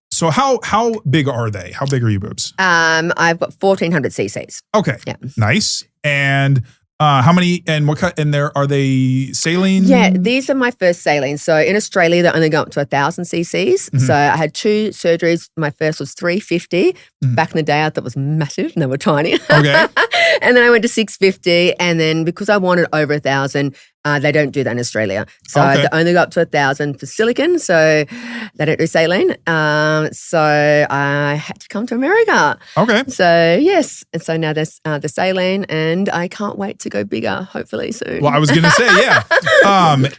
So how big are they? How big are your boobs? I've got 1,400 cc's. Okay. Yeah. Nice. And how many, and what kind, and are they saline? Yeah, these are my first saline. So in Australia, they only go up to 1,000 cc's. Mhm. So I had 2 surgeries. My first was 350. Mhm. Back in the day, I thought it was massive and they were tiny. Okay. And then I went to 650. And then because I wanted over 1,000, they don't do that in Australia. So Okay. they only go up to 1,000 for silicone. So they don't do saline. So I had to come to America. Okay. So yes. And so now there's the saline and I can't wait to go bigger, hopefully soon. Well, I was going to say, yeah.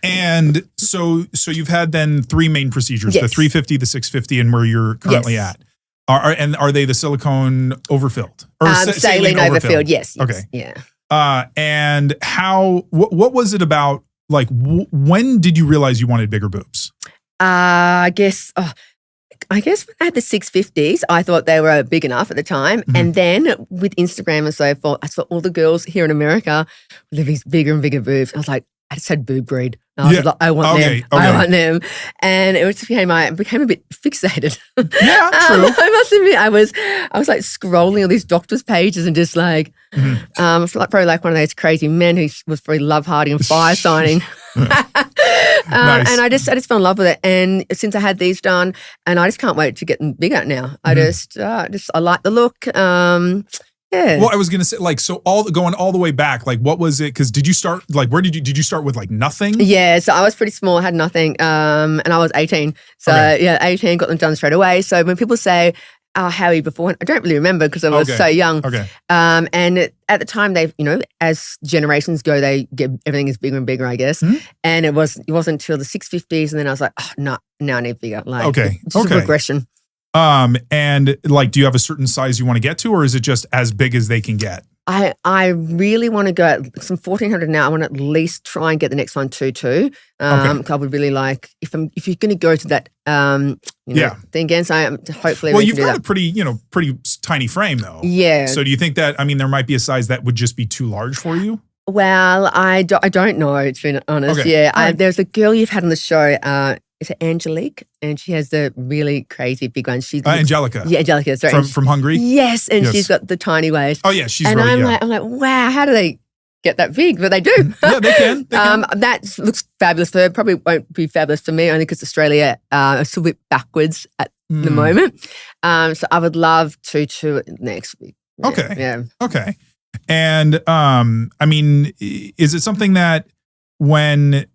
And so you've had then 3 main procedures, the Yes. 350, the 650, and where you're currently Yes. at. Are they the silicone overfilled? Or saline overfilled, yes. Okay. Yeah. And what was it about, like, when did you realize you wanted bigger boobs? I guess when I had the 650s, I thought they were big enough at the time. Mhm. And then with Instagram and so forth, I saw all the girls here in America with these bigger and bigger boobs. I was like, I just had boob greed. And I was like, I want them. I want them. And it just became a bit fixated. Yeah, true. I must admit, I was like scrolling all these doctors' pages and just like, I feel like probably like one of those crazy men who was very love-hearting and fire signing. Nice. And I just fell in love with it. And since I had these done, and I just can't wait to get them bigger now. I I like the look. Yeah. Well, I was going to say, like, so going all the way back, like, what was it? Because did you start, like, where did you start with, like, nothing? Yeah, so I was pretty small, had nothing, and I was 18. So, Okay. 18, got them done straight away. So when people say, oh, how are you before? I don't really remember because I was so young. Okay. And at the time, they, as generations go, everything is bigger and bigger, I guess. Mhm. And it wasn't until the 650s, and then I was like, oh, no, now I need bigger. Like, Okay. it's just a progression. And like, do you have a certain size you want to get to, or is it just as big as they can get? I really want to go at some 1,400 now. I want to at least try and get the next one 2.2. I would really like if you're going to go to that thing again. So hopefully, Well, you've got a pretty tiny frame though. Yeah. So do you think that, I mean, there might be a size that would just be too large for you? Well, I don't know, to be honest. Okay. Yeah. Right. There's a girl you've had on the show. It's Angelique, and she has the really crazy big one. She's Angelica. Yeah, Angelica. Sorry. From Hungary? Yes, and Yes. she's got the tiny waist. Oh yeah, she's and really, I'm like, wow, how do they get that big? But they do. Yeah, they can. They can. That looks fabulous for her. Probably won't be fabulous for me, only because Australia is a bit backwards at the moment. So I would love to next week. Yeah, Okay. Yeah. Okay. And I mean, is it something that when,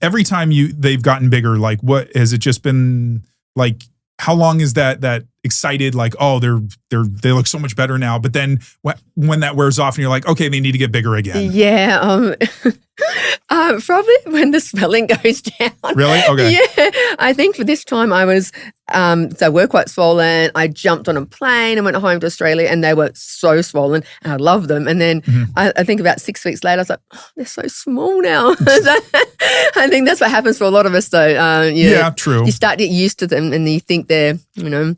every time they've gotten bigger, like, what has it just been like? How long is that excited? Like, oh, they look so much better now. But then when that wears off, and you're like, okay, they need to get bigger again. Yeah. Probably when the swelling goes down. Really? Okay. Yeah. I think for this time I was, so we're quite swollen. I jumped on a plane and went home to Australia and they were so swollen and I loved them. And then I think about 6 weeks later, I was like, oh, they're so small now. I think that's what happens for a lot of us though. Yeah, true. You start to get used to them and you think they're,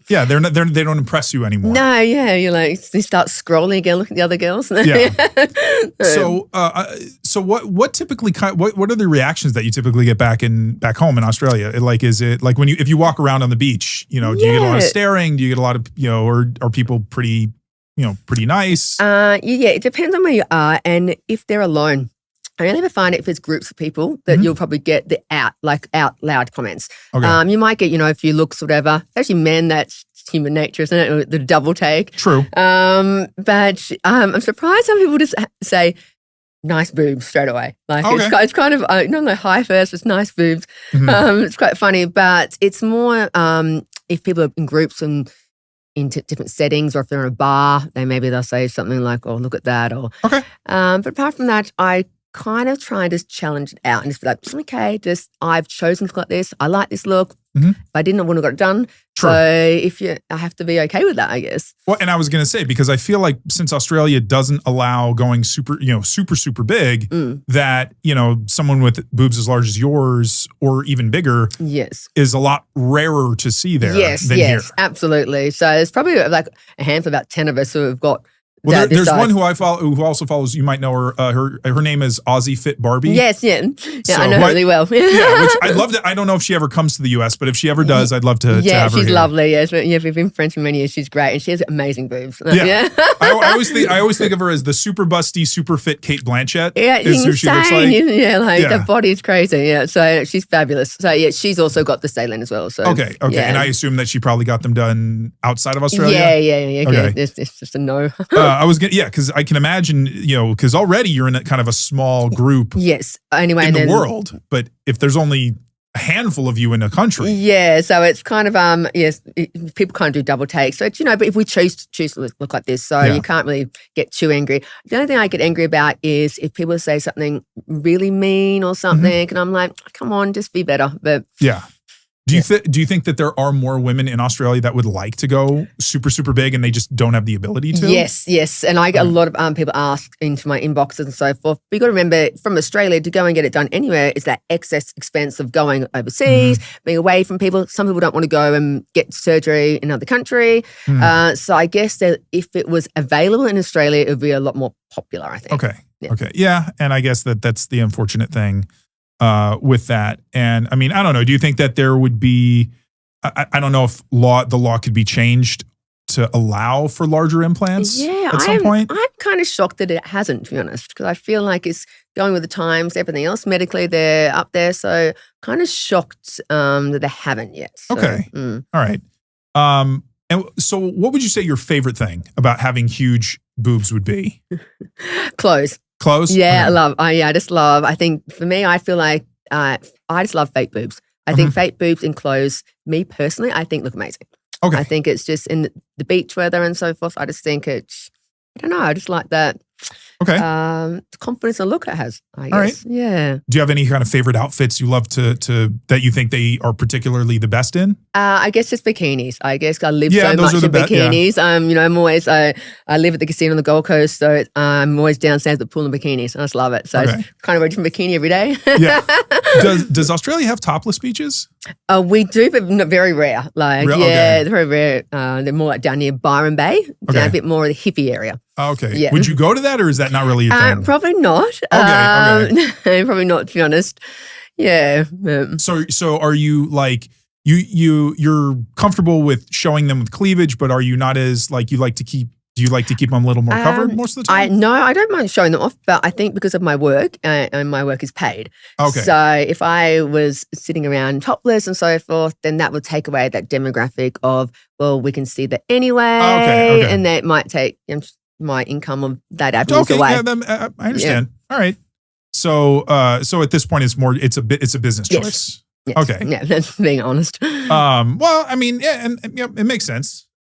Yeah, they don't impress you anymore. No, yeah. You're like, you start scrolling again, look at the other girls. Yeah. So what typically what are the reactions that you typically get back home in Australia? Like, is it like if you walk around on the beach, do you get a lot of staring? Do you get a lot of, or are people pretty nice? Yeah, it depends on where you are and if they're alone. I only ever find it if it's groups of people that you'll probably get the out loud comments. Okay. You might get, a few looks, whatever. Actually, men, that's human nature, isn't it? The double take. True. But I'm surprised some people just say, nice boobs straight away. Like it's kind of high first, it's nice boobs. It's quite funny, but it's more if people are in groups and into different settings, or if they're in a bar, they'll say something like, "Oh, look at that," or okay. But apart from that, I kind of try and just challenge it out and just be like, okay, I've chosen to look like this. I like this look. If I didn't, I wouldn't have got it done. True. So I have to be okay with that, I guess. Well, and I was going to say, because I feel like since Australia doesn't allow going super big, that, someone with boobs as large as yours or even bigger is a lot rarer to see there than here. Yes, absolutely. So there's probably like a handful, about 10 of us who have got Well, there's one who I follow who also follows. You might know her. Her name is Aussie Fit Barbie. Yes, yeah, So I know her really well. Yeah, which I'd love to. I don't know if she ever comes to the US, but if she ever does, I'd love to. Yeah, to have she's her lovely. Yes, yeah, we've been friends for many years. She's great, and she has amazing boobs. Yeah, I always think of her as the super busty, super fit Kate Blanchett. Yeah, is who she looks like. Yeah, like the body's crazy. Yeah, so she's fabulous. So yeah, she's also got the saline as well. So okay, yeah. And I assume that she probably got them done outside of Australia. Yeah. Okay, it's just a no. I was gonna, because I can imagine, because already you're in kind of a small group. Yes. Anyway, in the world, but if there's only a handful of you in a country. Yeah, so it's kind of people kind of do double takes. So it's, but if we choose to look like this, so you can't really get too angry. The only thing I get angry about is if people say something really mean or something, and I'm like, come on, just be better. But yeah. Do you think that there are more women in Australia that would like to go super, super big and they just don't have the ability to? Yes. And I get a lot of people ask into my inboxes and so forth. But you got to remember, from Australia to go and get it done anywhere is that excess expense of going overseas, being away from people. Some people don't want to go and get surgery in another country. So I guess that if it was available in Australia, it would be a lot more popular, I think. Okay. Yeah. And I guess that's the unfortunate thing. With that. And I mean, I don't know. Do you think that there would be, I don't know if the law could be changed to allow for larger implants at some point? I'm kind of shocked that it hasn't, to be honest, because I feel like it's going with the times, everything else. Medically, they're up there. So kind of shocked that they haven't yet. So, okay. All right. And so what would you say your favorite thing about having huge boobs would be? Clothes. Clothes? Yeah, okay. I just love. I think for me, I feel like I just love fake boobs. I think fake boobs in clothes, me personally, I think look amazing. Okay. I think it's just in the beach weather and so forth. I just think it's, I don't know, I just like that. Okay. Confidence and look it has, I guess. All right. Yeah. Do you have any kind of favorite outfits you love to that you think they are particularly the best in? I guess just bikinis. I guess I live so those much are in the bikinis. I'm always, I live at the casino on the Gold Coast, so I'm always downstairs at the pool in bikinis. I just love it. So I just kind of wear a different bikini every day. Yeah. Does Australia have topless beaches? We do, but not very rare. Like, they're very rare. They're more like down near Byron Bay, down a bit more of the hippie area. Okay. Yeah. Would you go to that, or is that not really your thing? Probably not. Okay. Probably not, to be honest. Yeah. So are you like you're comfortable with showing them with cleavage, but are you not as like you like to keep? Do you like to keep them a little more covered most of the time? No, I don't mind showing them off, but I think because of my work, and my work is paid. Okay. So if I was sitting around topless and so forth, then that would take away that demographic of, well, we can see that anyway, and that might take my income of that abuse away. Yeah, I understand. Yeah. All right. So at this point, it's a business choice. Yes. Okay. Yeah, that's being honest. Well, I mean, and it makes sense.